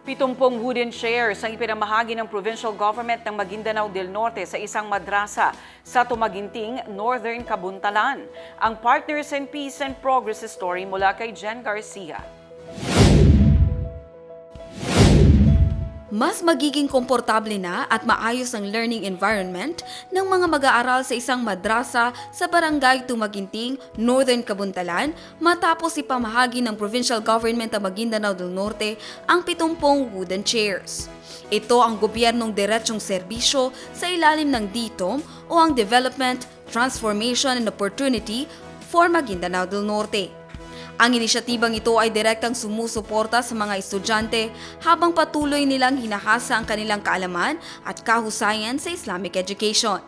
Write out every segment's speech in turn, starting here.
70 wooden chairs ang ipinamahagi ng provincial government ng Maguindanao del Norte sa isang madrasa sa Tumaginting, Northern Kabuntalan. Ang Partners in Peace and Progress story mula kay Jen Garcia. Mas magiging komportable na at maayos ang learning environment ng mga mag-aaral sa isang madrasa sa Barangay Tumaginting, Northern Kabuntalan matapos ipamahagi ng Provincial Government ng Maguindanao del Norte ang 70 wooden chairs. Ito ang gobyernong diretsyong serbisyo sa ilalim ng DTOM o ang Development, Transformation and Opportunity for Maguindanao del Norte. Ang inisyatibang ito ay direktang sumusuporta sa mga estudyante habang patuloy nilang hinahasa ang kanilang kaalaman at kahusayan sa Islamic education.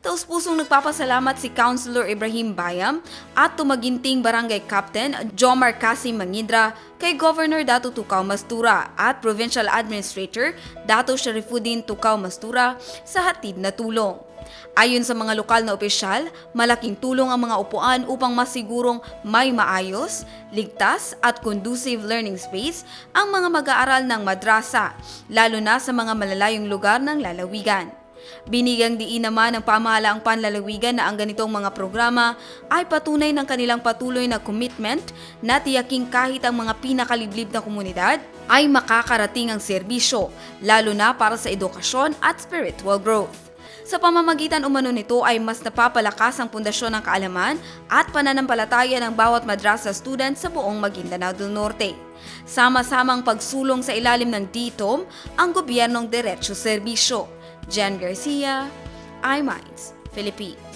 Taus-pusong nagpapasalamat si Councilor Ibrahim Bayam at Tumaginting Barangay Captain Jomar Kasim Mangindra kay Governor Dato Tukaw Mastura at Provincial Administrator Dato Sharifuddin Tukaw Mastura sa hatid na tulong. Ayon sa mga lokal na opisyal, malaking tulong ang mga upuan upang masigurong may maayos, ligtas at conducive learning space ang mga mag-aaral ng madrasa, lalo na sa mga malalayong lugar ng lalawigan. Binigyang diin naman ng pamahalaang panlalawigan na ang ganitong mga programa ay patunay ng kanilang patuloy na commitment na tiyaking kahit ang mga pinakaliblib na komunidad ay makakarating ang serbisyo, lalo na para sa edukasyon at spiritual growth. Sa pamamagitan umano nito ay mas napapalakas ang pundasyon ng kaalaman at pananampalataya ng bawat madrasa student sa buong Maguindanao del Norte. Sama-samang pagsulong sa ilalim ng DTOM ang gobyernong diretsyo serbisyo. Jen Garcia, iMinds, Philippines.